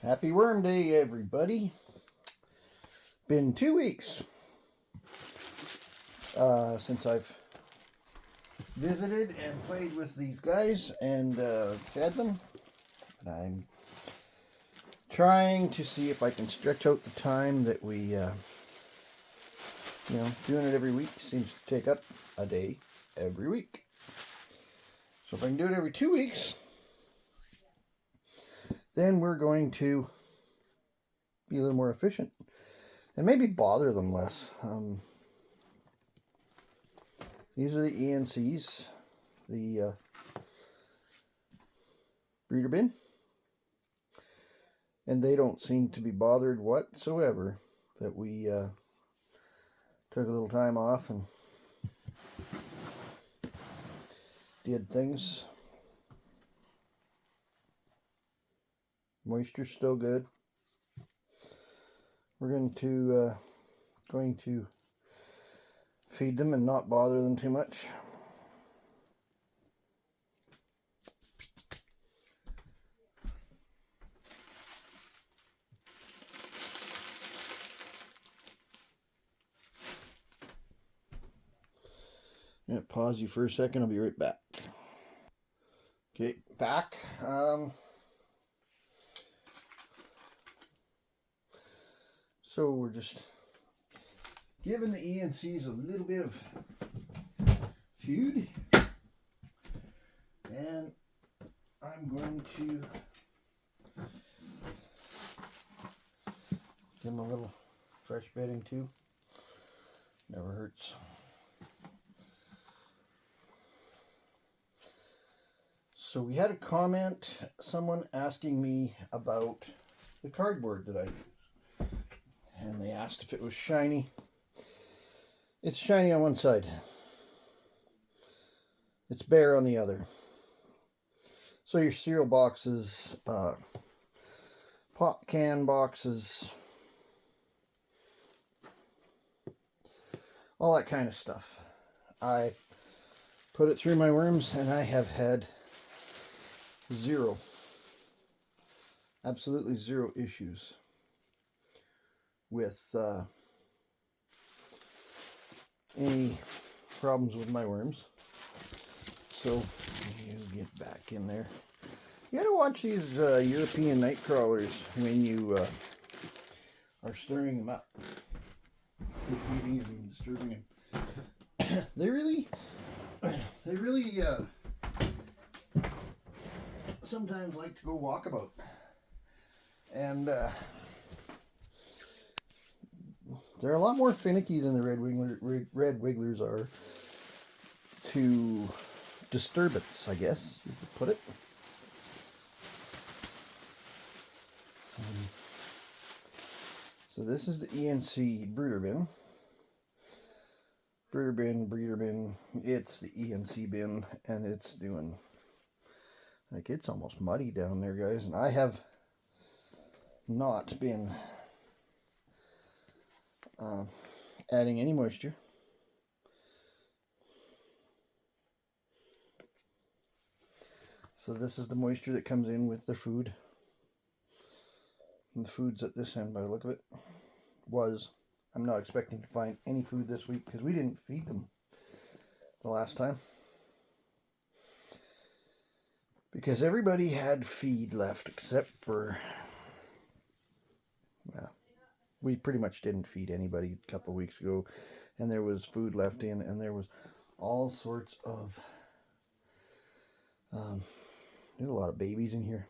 Happy Worm Day, everybody. Been 2 weeks since I've visited and played with these guys and fed them. And I'm trying to see if I can stretch out the time that we, doing it every week seems to take up a day every week. So if I can do it every 2 weeks, then we're going to be a little more efficient and maybe bother them less. These are the ENCs, the breeder bin, and they don't seem to be bothered whatsoever that we took a little time off and did things. Moisture's still good. We're going to feed them and not bother them too much. I'm going to pause you for a second. I'll be right back. Okay, back. So we're just giving the ENCs a little bit of food, and I'm going to give them a little fresh bedding too. Never hurts. So we had a comment, someone asking me about the cardboard that I use. And they asked if it was shiny. It's shiny on one side. It's bare on the other. So your cereal boxes, pop can boxes, all that kind of stuff. I put it through my worms and I have had absolutely zero issues with any problems with my worms. So you get back in there. You gotta watch these European night crawlers when you are stirring them up, feeding and disturbing them. they really sometimes like to go walkabout, and they're a lot more finicky than the red wigglers are to disturbance, I guess you could put it. So this is the ENC breeder bin. Breeder bin. It's the ENC bin, and it's doing, like, it's almost muddy down there, guys. And I have not been adding any moisture. So this is the moisture that comes in with the food. And the food's at this end by the look of it. I'm not expecting to find any food this week because we didn't feed them the last time. Because everybody had feed left except for, well, we pretty much didn't feed anybody a couple of weeks ago, and there was food left in, and there was all sorts of, there's a lot of babies in here.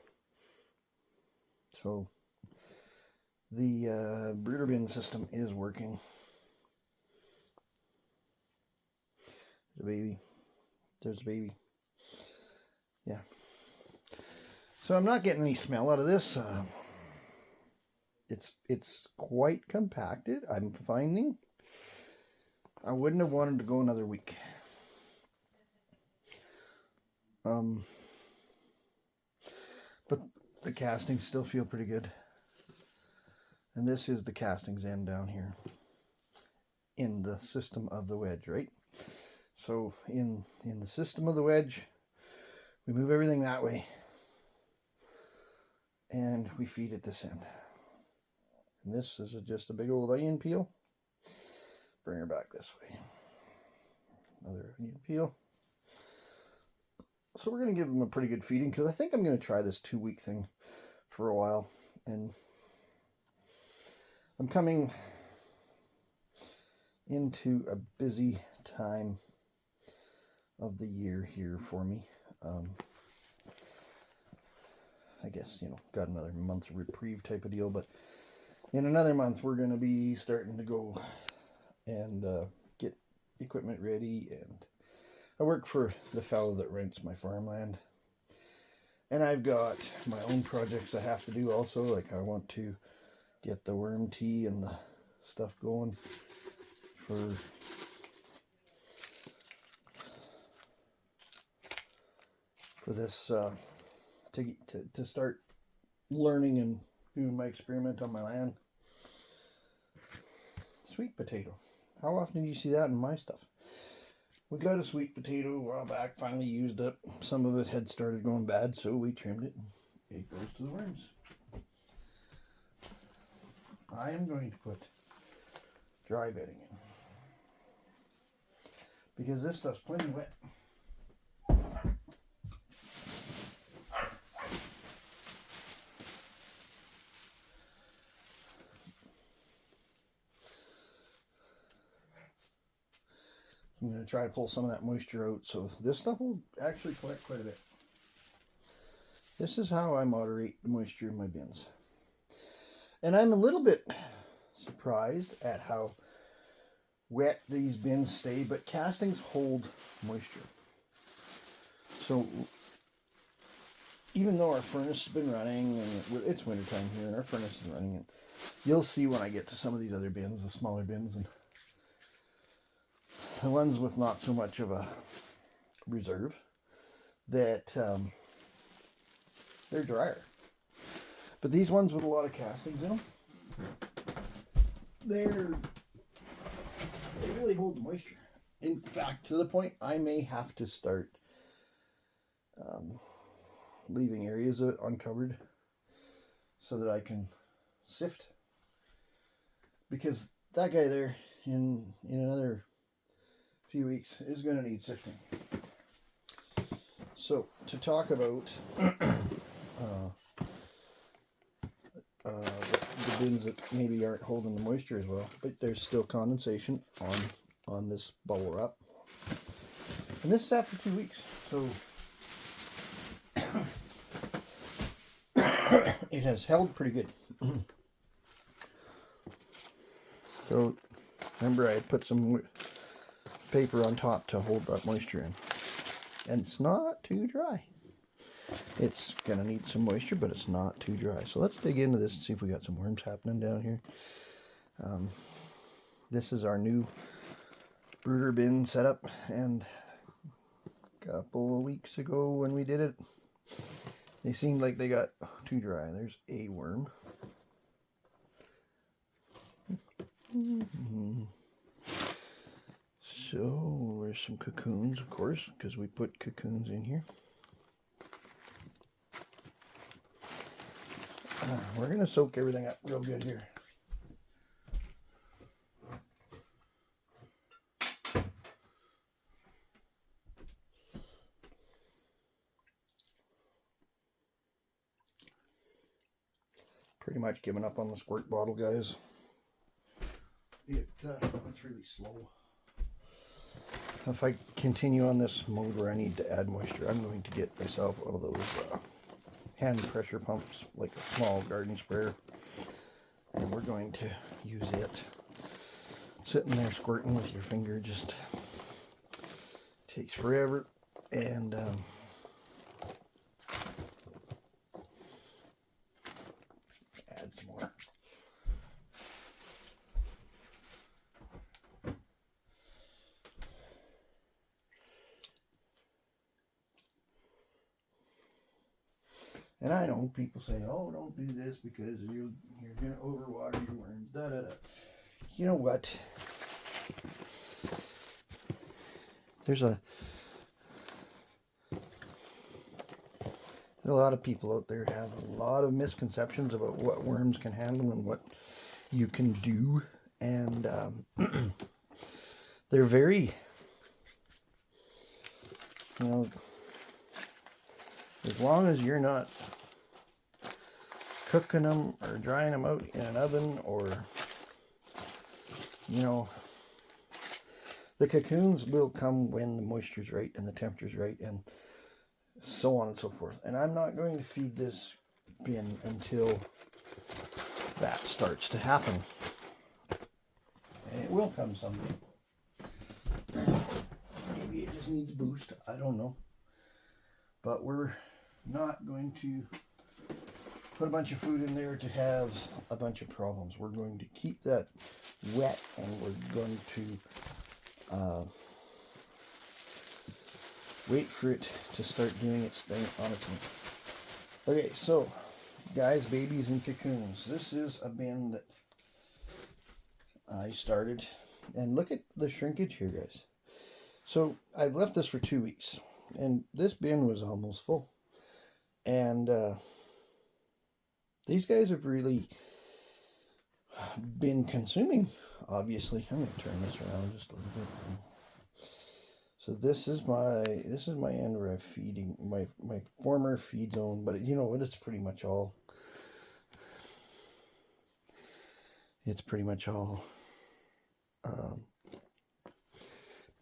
So the breeder bin system is working. There's a baby. Yeah. So I'm not getting any smell out of this. It's quite compacted, I'm finding. I wouldn't have wanted to go another week. But the castings still feel pretty good. And this is the castings end down here in the system of the wedge, right? So in the system of the wedge, we move everything that way. and we feed it this end. And this is just a big old onion peel. Bring her back this way. Another onion peel. So we're going to give them a pretty good feeding, because I think I'm going to try this 2-week thing for a while. And I'm coming into a busy time of the year here for me. I guess, you know, got another month reprieve type of deal, but in another month we're going to be starting to go and get equipment ready. And I work for the fellow that rents my farmland, and I've got my own projects I have to do also. Like, I want to get the worm tea and the stuff going for this to start learning and doing my experiment on my land. Sweet potato. How often do you see that in my stuff? We got a sweet potato a while back, finally used up. Some of it had started going bad, so we trimmed it. It goes to the worms. I am going to put dry bedding in, because this stuff's plenty wet. I'm going to try to pull some of that moisture out, so this stuff will actually collect quite a bit. This is how I moderate the moisture in my bins. And I'm a little bit surprised at how wet these bins stay, but castings hold moisture. So even though our furnace has been running, and it's wintertime here, and our furnace is running, and you'll see when I get to some of these other bins, the smaller bins, and the ones with not so much of a reserve, that they're drier. But these ones with a lot of castings in them, they really hold the moisture. In fact, to the point I may have to start leaving areas of it uncovered so that I can sift. Because that guy there, in another few weeks, is going to need sifting. So, to talk about the bins that maybe aren't holding the moisture as well, but there's still condensation on this bubble wrap. And this is after 2 weeks, so it has held pretty good. So remember, I had put some paper on top to hold that moisture in, and it's not too dry. It's gonna need some moisture, but it's not too dry. So let's dig into this and see if we got some worms happening down here. This is our new brooder bin setup, and a couple of weeks ago when we did it, they seemed like they got too dry. There's a worm. So there's some cocoons, of course, because we put cocoons in here. We're going to soak everything up real good here. Pretty much giving up on the squirt bottle, guys. It's really slow. If I continue on this mode where I need to add moisture, I'm going to get myself one of those hand pressure pumps, like a small garden sprayer, and we're going to use it. Sitting there squirting with your finger just takes forever, and add some more. And I know people say, oh, don't do this because you're going to overwater your worms, da da da. You know what? A lot of people out there have a lot of misconceptions about what worms can handle and what you can do. And they're very, you know, as long as you're not cooking them or drying them out in an oven, or, you know, the cocoons will come when the moisture's right and the temperature's right and so on and so forth. And I'm not going to feed this bin until that starts to happen. And it will come someday. Maybe it just needs a boost. I don't know. But we're not going to put a bunch of food in there to have a bunch of problems. We're going to keep that wet, and we're going to wait for it to start doing its thing on its own. Okay, so guys, babies and cocoons. This is a bin that I started, and look at the shrinkage here, guys. So I've left this for 2 weeks, and this bin was almost full. And these guys have really been consuming, obviously. I'm going to turn this around just a little bit. So this is my end where I'm feeding my former feed zone, but you know what? It's pretty much all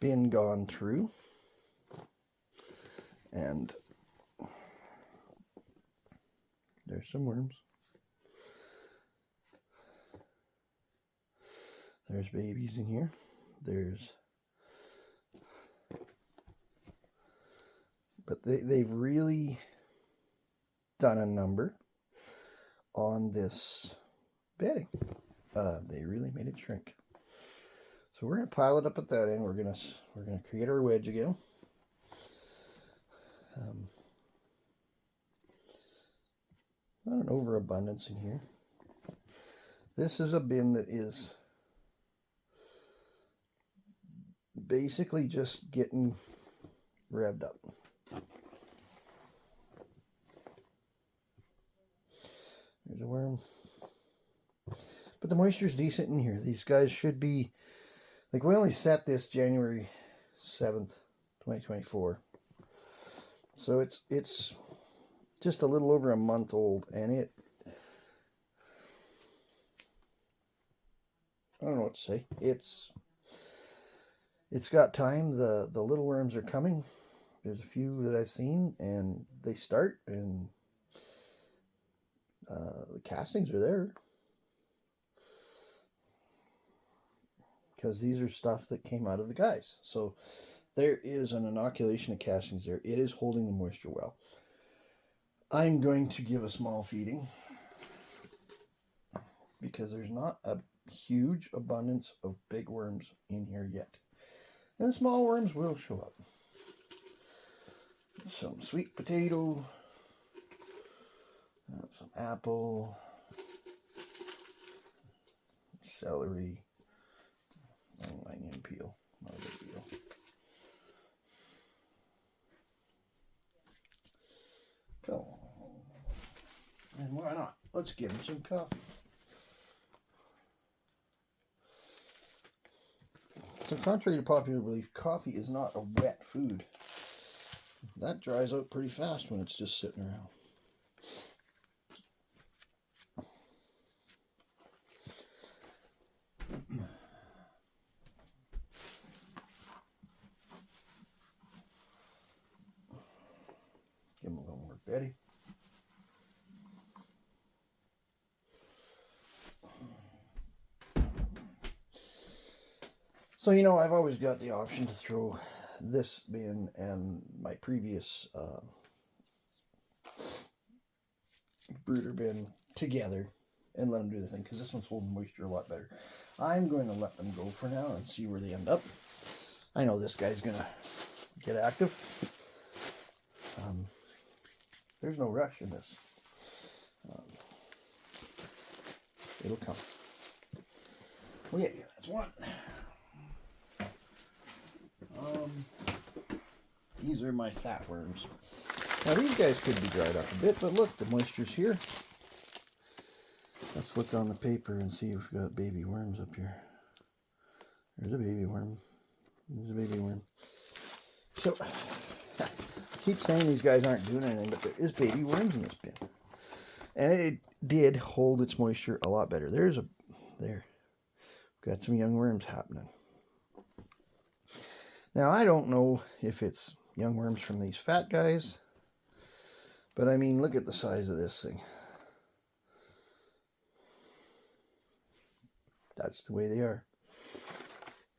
been gone through, and there's some worms. There's babies in here. But they've really done a number on this bedding. They really made it shrink. So we're gonna pile it up at that end. We're gonna create our wedge again. Not an overabundance in here. This is a bin that is basically just getting revved up. There's a worm. But the moisture's decent in here. These guys should be, like, we only set this January 7th, 2024. So it's just a little over a month old, and I don't know what to say. It's got time. The little worms are coming. There's a few that I've seen, and they start, and the castings are there. Because these are stuff that came out of the guys. So there is an inoculation of castings there. It is holding the moisture well. I'm going to give a small feeding because there's not a huge abundance of big worms in here yet. And small worms will show up. Some sweet potato, some apple, celery, and onion peel. Not a big deal. Go. And why not? Let's give him some coffee. So contrary to popular belief, coffee is not a wet food. That dries out pretty fast when it's just sitting around. Give him a little more Betty. So, you know, I've always got the option to throw this bin and my previous brooder bin together and let them do their thing, because this one's holding moisture a lot better. I'm going to let them go for now and see where they end up. I know this guy's going to get active. There's no rush in this. It'll come. Okay, that's one. These are my fat worms. Now these guys could be dried up a bit, but look, the moisture's here. Let's look on the paper and see if we've got baby worms up here. There's a baby worm. There's a baby worm. So, I keep saying these guys aren't doing anything, but there is baby worms in this bin. And it did hold its moisture a lot better. There. Got some young worms happening. Now, I don't know if it's young worms from these fat guys, but I mean, look at the size of this thing. That's the way they are.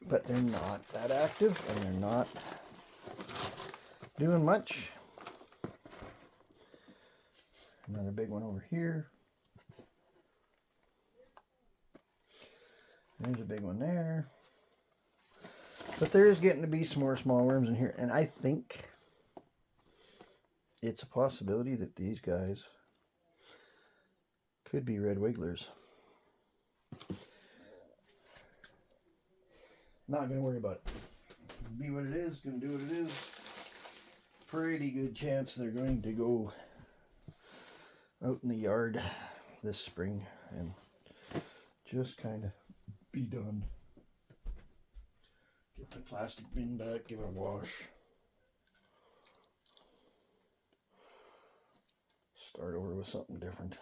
But they're not that active, and they're not doing much. Another big one over here. There's a big one there. But there is getting to be some more small worms in here, and I think it's a possibility that these guys could be red wigglers. Not going to worry about it. Be what it is, going to do what it is. Pretty good chance they're going to go out in the yard this spring and just kind of be done. Get the plastic bin back, give it a wash. Start over with something different.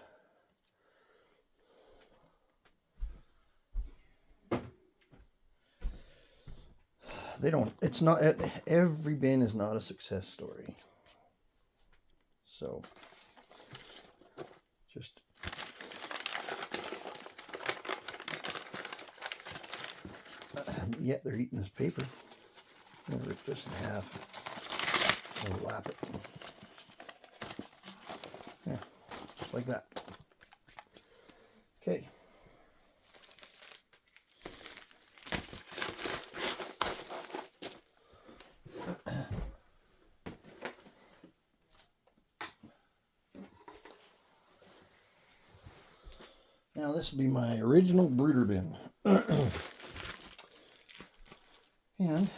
They don't, it's not, every bin is not a success story. So, just yet they're eating this paper. I'll rip this in half. I'll lap it. Yeah, just like that. Okay. Now this will be my original brooder bin. And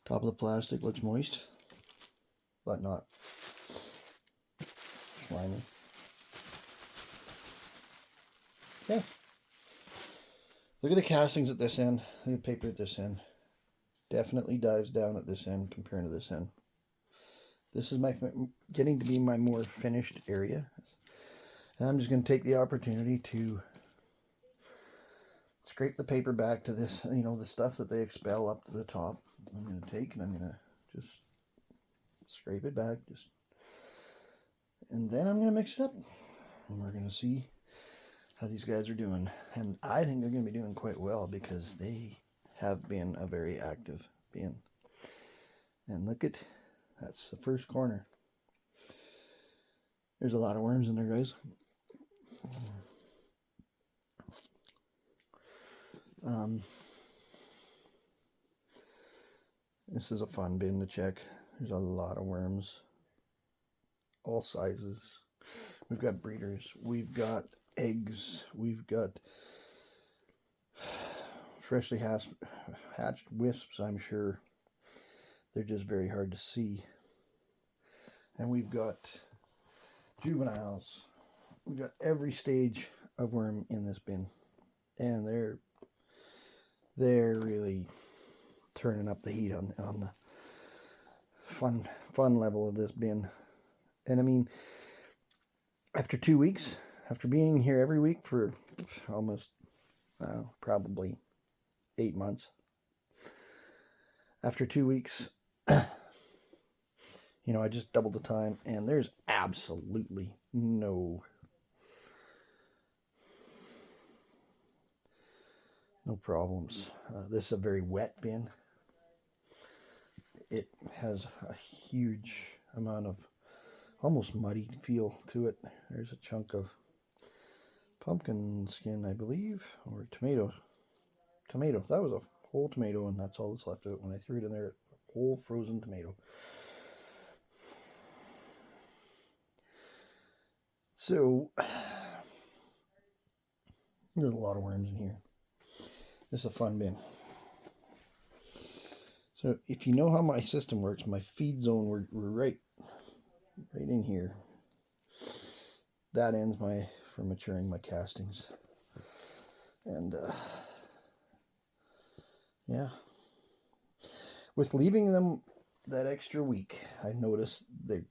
top of the plastic looks moist, but not slimy. Okay. Look at the castings at this end. Look at the paper at this end. Definitely dives down at this end compared to this end. This is getting to be my more finished area. And I'm just going to take the opportunity to scrape the paper back to this, you know, the stuff that they expel up to the top. I'm going to take and I'm going to just scrape it back, and then I'm going to mix it up. And we're going to see how these guys are doing. And I think they're going to be doing quite well because they have been a very active bin. And look at, that's the first corner. There's a lot of worms in there, guys. This is a fun bin to check. There's a lot of worms, all sizes. We've got breeders, we've got eggs, we've got freshly hatched wisps, I'm sure. They're just very hard to see. And we've got juveniles. We've got every stage of worm in this bin. And they're really turning up the heat on the fun level of this bin. And I mean, after 2 weeks, after being here every week for almost probably 8 months, after 2 weeks, you know, I just doubled the time, and there's absolutely no problems. This is a very wet bin. It has a huge amount of almost muddy feel to it. There's a chunk of pumpkin skin, I believe, or tomato. That was a whole tomato, and that's all that's left of it. When I threw it in there, a whole frozen tomato. So there's a lot of worms in here. This is a fun bin. So if you know how my system works, my feed zone, we're right in here. That ends for maturing my castings. And yeah, with leaving them that extra week, I noticed they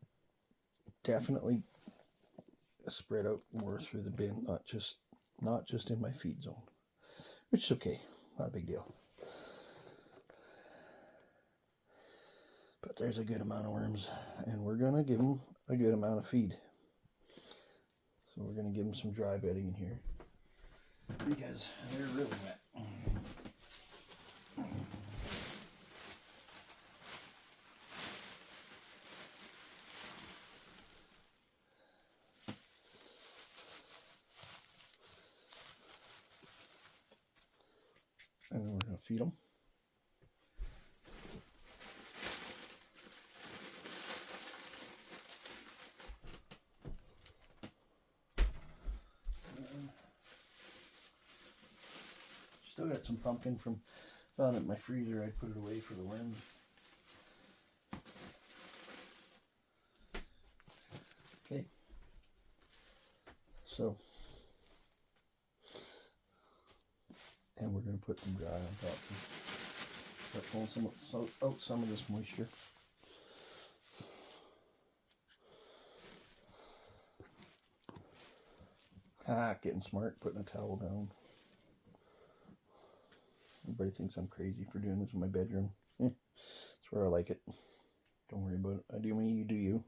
definitely spread out more through the bin, not just in my feed zone, which is okay, not a big deal. But there's a good amount of worms, and we're gonna give them a good amount of feed. So we're gonna give them some dry bedding in here because they're really wet. And then we're gonna feed them. Still got some pumpkin from found it in my freezer. I put it away for the worms. Okay. So, and we're going to put some dry on top and start pulling out some of this moisture. Getting smart, putting a towel down. Everybody thinks I'm crazy for doing this in my bedroom. That's where I like it. Don't worry about it. I do me, you do you.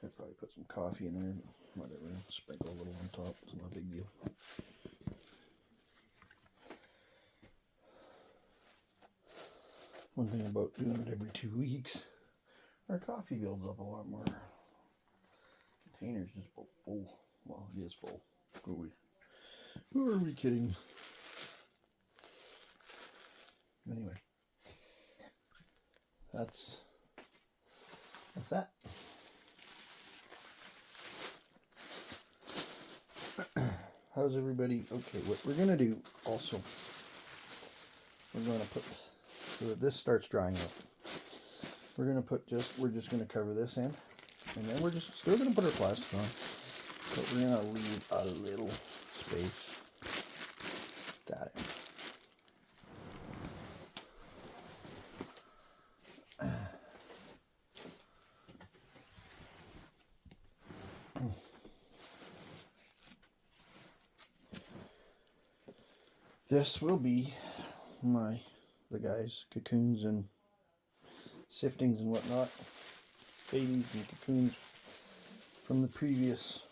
Could probably put some coffee in there, but whatever. Sprinkle a little on top. It's not a big deal. One thing about doing it every 2 weeks, our coffee builds up a lot more. Container's just about full. Well, it is full. Who are we kidding? Anyway, that's that. How's everybody? Okay, what we're gonna do also, we're gonna put, so that this starts drying out, we're just gonna cover this end, and then we're just still gonna put our plastic on, but we're gonna leave a little space that end. This will be the guys' cocoons and siftings and whatnot, babies and cocoons from the previous.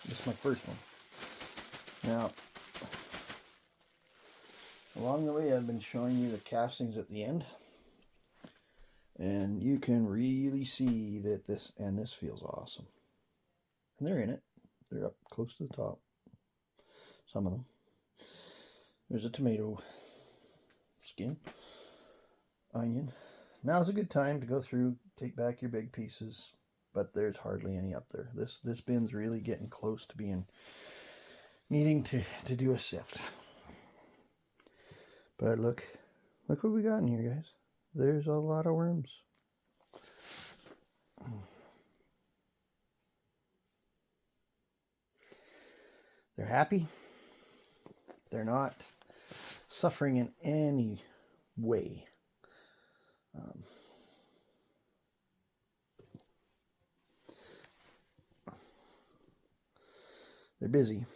This is my first one. Now, along the way, I've been showing you the castings at the end, and you can really see that this feels awesome. And they're in it. They're up close to the top. Some of them. There's a tomato skin, onion. Now's a good time to go through, take back your big pieces, but there's hardly any up there. This bin's really getting close to needing to do a sift. But look what we got in here, guys. There's a lot of worms. They're happy. They're not suffering in any way. They're busy.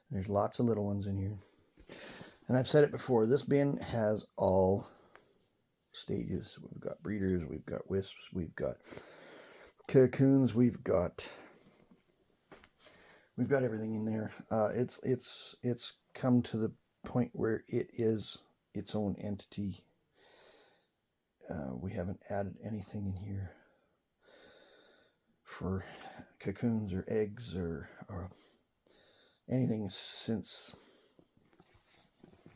There's lots of little ones in here. And I've said it before, this bin has all stages. We've got breeders, we've got wisps, we've got cocoons, we've got everything in there. It's come to the point where it is its own entity. We haven't added anything in here for cocoons or eggs or anything since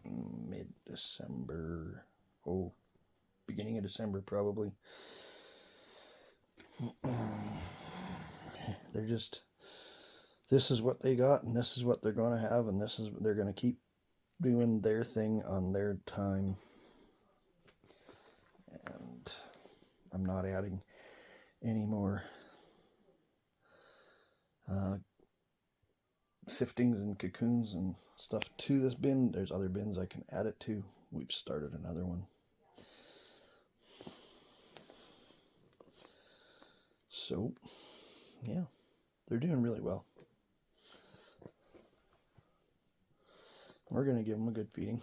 mid-December. beginning of December probably. They're just, this is what they got, and this is what they're going to have, and this is, they're going to keep doing their thing on their time. And I'm not adding any more siftings and cocoons and stuff to this bin. There's other bins I can add it to. We've started another one. So, yeah, they're doing really well. We're going to give them a good feeding.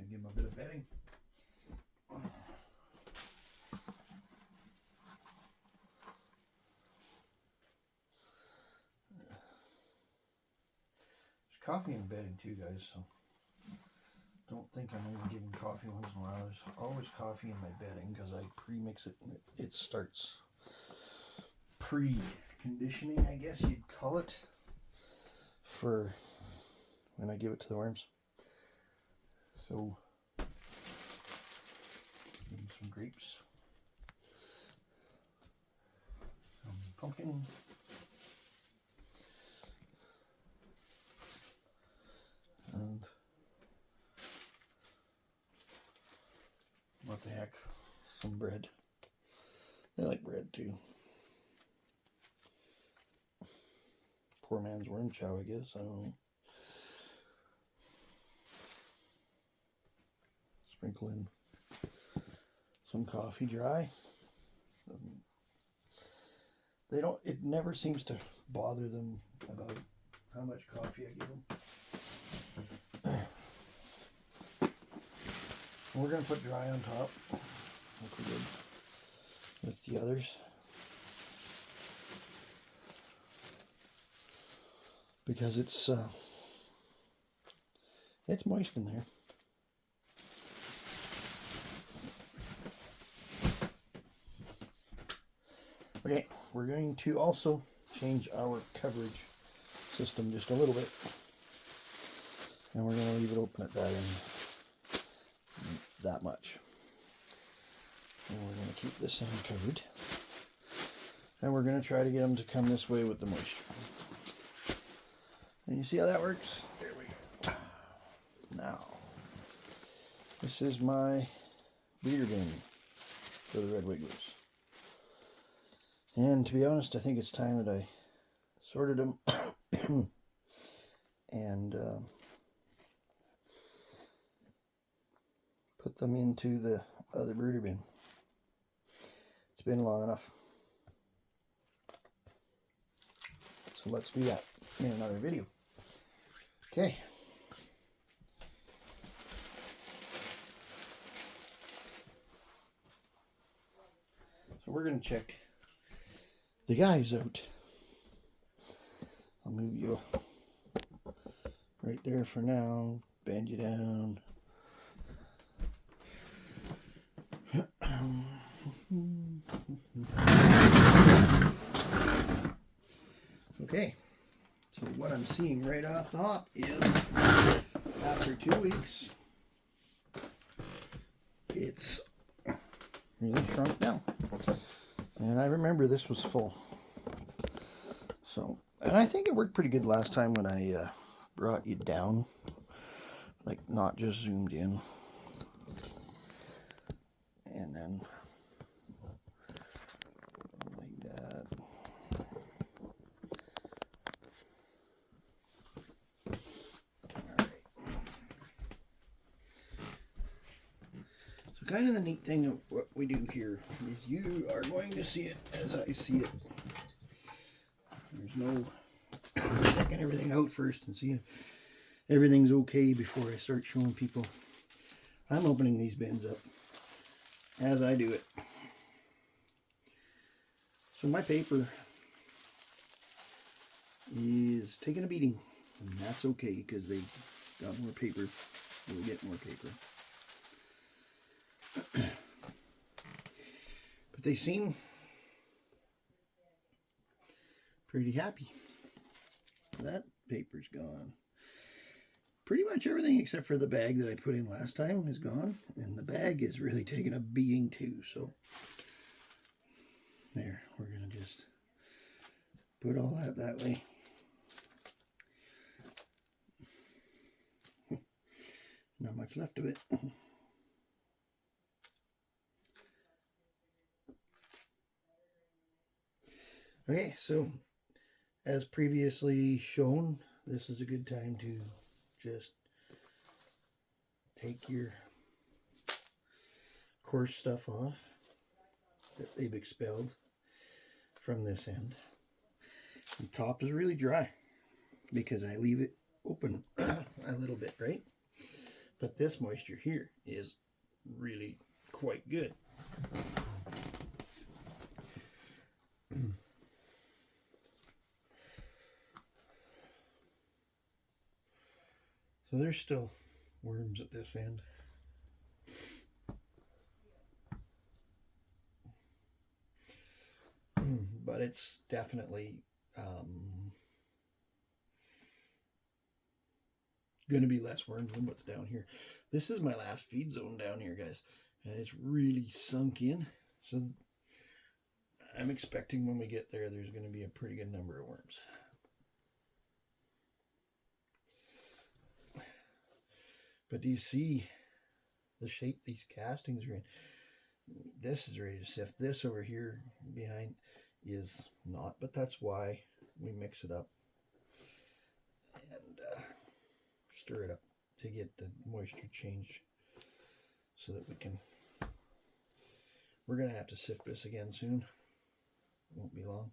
Give them a bit of bedding. There's coffee and bedding too, guys, so don't think I'm only giving coffee once in a while. There's always coffee in my bedding because I pre-mix it and it starts pre-conditioning, I guess you'd call it, for when I give it to the worms. So, some grapes, some pumpkin, and what the heck, some bread. They like bread too. Poor man's worm chow, I guess. I don't know. Sprinkle in some coffee dry. They don't, it never seems to bother them about how much coffee I give them. We're going to put dry on top, like we did with the others. Because it's moist in there. Okay, we're going to also change our coverage system just a little bit. And we're going to leave it open at that end, that much. And we're going to keep this end covered. And we're going to try to get them to come this way with the moisture. And you see how that works? There we go. Now, this is my breeder bin for the red wigglers. And to be honest, I think it's time that I sorted them and put them into the other brooder bin. It's been long enough. So let's do that in another video. Okay. So we're going to check the guys out. I'll move you right there for now. Bend you down. Okay. So what I'm seeing right off the hop is after 2 weeks, it's really shrunk down. And I remember this was full. So, and I think it worked pretty good last time when I brought you down, like not just zoomed in. And then like that. Alright. So kind of the neat thing of what we do here is you are going to see it as I see it. There's no checking everything out first and seeing everything's okay before I start showing people. I'm opening these bins up as I do it. So my paper is taking a beating, and that's okay because they got more paper. We'll get more paper. But they seem pretty happy. That paper's gone. pretty much everything except for the bag that I put in last time is gone. And the bag is really taking a beating too. So there, we're going to just put all that way. Not much left of it. Okay, so as previously shown, this is a good time to just take your coarse stuff off that they've expelled from this end. The top is really dry because I leave it open a little bit, right? But this moisture here is really quite good. So there's still worms at this end. But it's definitely going to be less worms than what's down here. This is my last feed zone down here, guys, and it's really sunk in. So I'm expecting when we get there, there's going to be a pretty good number of worms. But do you see the shape these castings are in? This is ready to sift. This over here behind is not, but that's why we mix it up and stir it up to get the moisture changed so that we can. We're going to have to sift this again soon. Won't be long.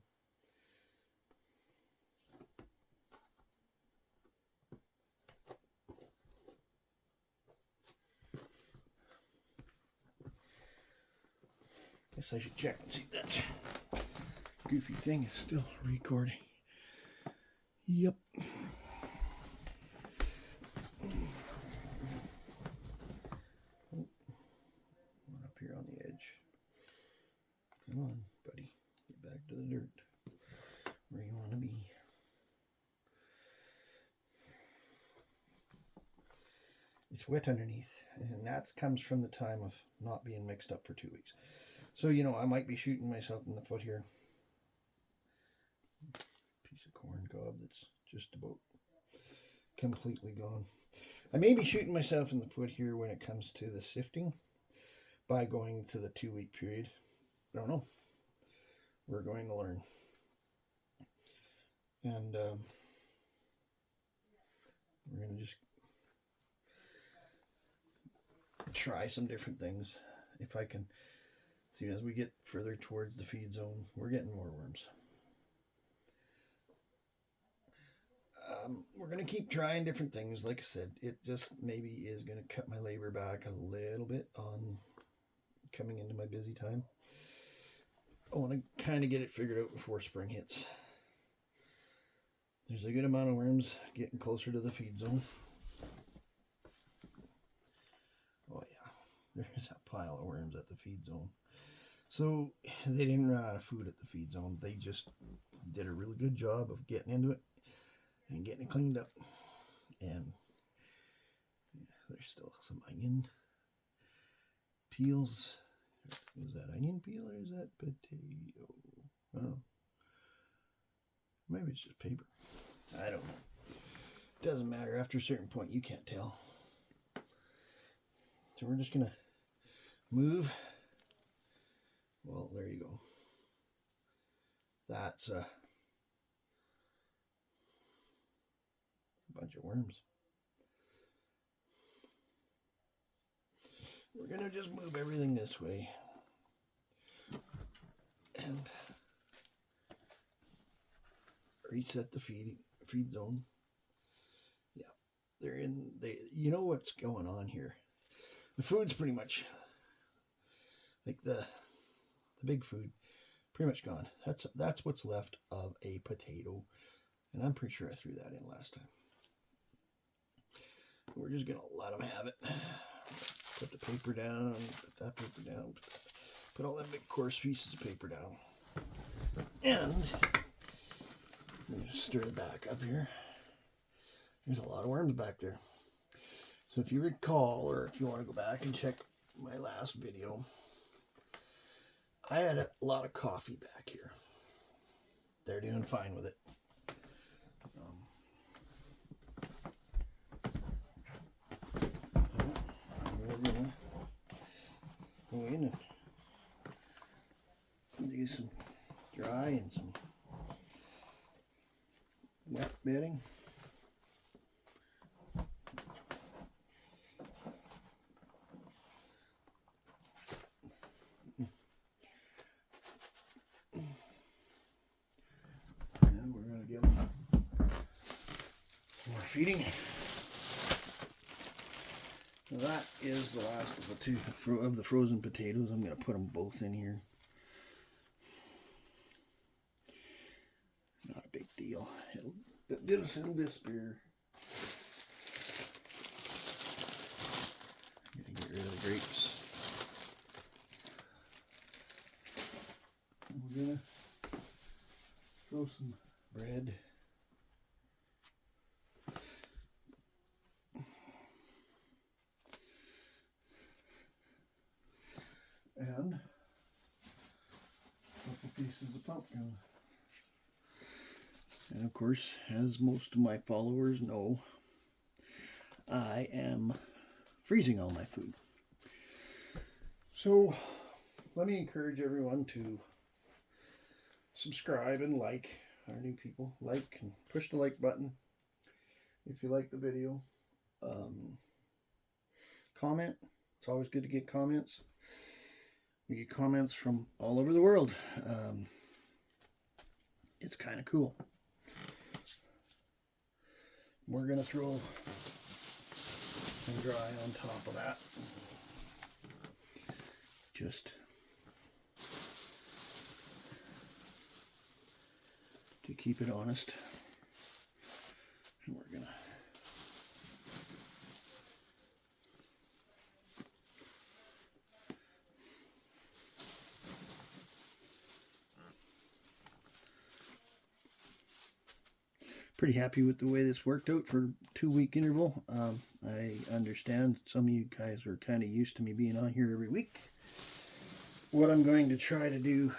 Guess I should check and see if that goofy thing is still recording. Yep. One up here on the edge. Come on, buddy. Get back to the dirt where you want to be. It's wet underneath, and that comes from the time of not being mixed up for 2 weeks. So, you know, I might be shooting myself in the foot here. Piece of corn cob that's just about completely gone. I may be shooting myself in the foot here when it comes to the sifting by going to the 2 week period. I don't know. We're going to learn. And we're going to just try some different things. If I can see, as we get further towards the feed zone, we're getting more worms. We're going to keep trying different things. Like I said, it just maybe is going to cut my labor back a little bit on coming into my busy time. I want to kind of get it figured out before spring hits. There's a good amount of worms getting closer to the feed zone. Oh yeah, there's a pile of worms at the feed zone. So they didn't run out of food at the feed zone. They just did a really good job of getting into it and getting it cleaned up. And yeah, there's still some onion peels. Is that onion peel or is that potato? I don't know. Maybe it's just paper. I don't know. Doesn't matter. After a certain point, you can't tell. So we're just going to move. Well, there you go. That's a bunch of worms. We're going to just move everything this way. And reset the feed zone. Yeah, they're in. You know what's going on here. The food's pretty much like the big food, pretty much gone. That's what's left of a potato, and I'm pretty sure I threw that in last time. We're just gonna let them have it. Put the paper down. Put that paper down. Put all them big coarse pieces of paper down, and I'm going to stir it back up here. There's a lot of worms back there. So if you recall, or if you want to go back and check my last video, I had a lot of coffee back here. They're doing fine with it. We're gonna go in and do some dry and some wet bedding. And we're going to give them more feeding. So that is the last of the two of the frozen potatoes. I'm going to put them both in here. Not a big deal. It'll disappear. I'm going to get rid of the grapes. We're going to throw some bread. And a couple pieces of pumpkin. And of course, as most of my followers know, I am freezing all my food. So let me encourage everyone to subscribe and like. Our new people, like and push the like button if you like the video. Comment. It's always good to get comments. We get comments from all over the world. It's kind of cool. We're going to throw some dry on top of that. Just to keep it honest. And we're going to pretty happy with the way this worked out for a 2-week interval. I understand some of you guys are kind of used to me being on here every week. What I'm going to try to do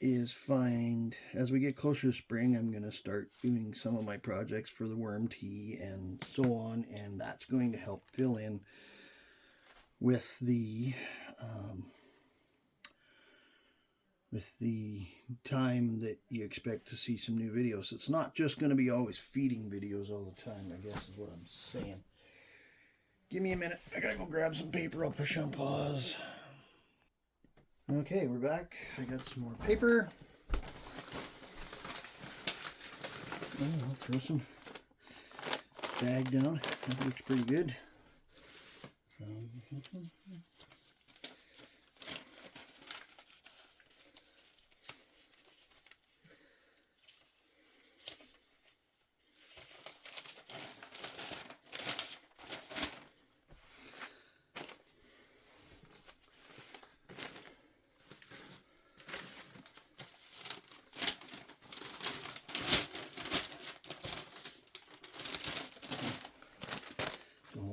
is find, as we get closer to spring, I'm going to start doing some of my projects for the worm tea and so on, and that's going to help fill in with the time that you expect to see some new videos. It's not just going to be always feeding videos all the time, I guess is what I'm saying. Give me a minute. I gotta go grab some paper. I'll push on pause. Okay, we're back. I got some more paper. I'll throw some bag down. That looks pretty good.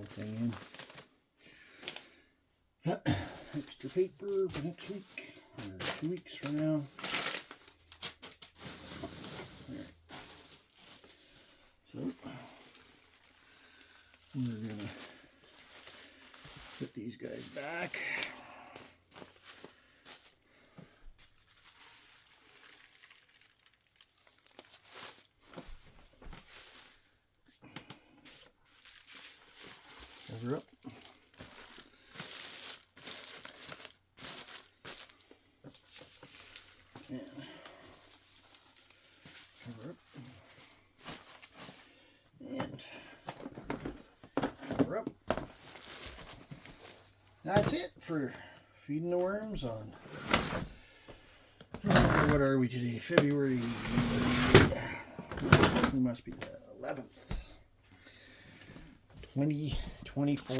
Thing in. Extra paper for next week, or 2 weeks from now. Alright. So, we're going to put these guys back. Cover up. And cover up. And cover up. That's it for feeding the worms on, what are we today? February, we must be the 11th. 2024.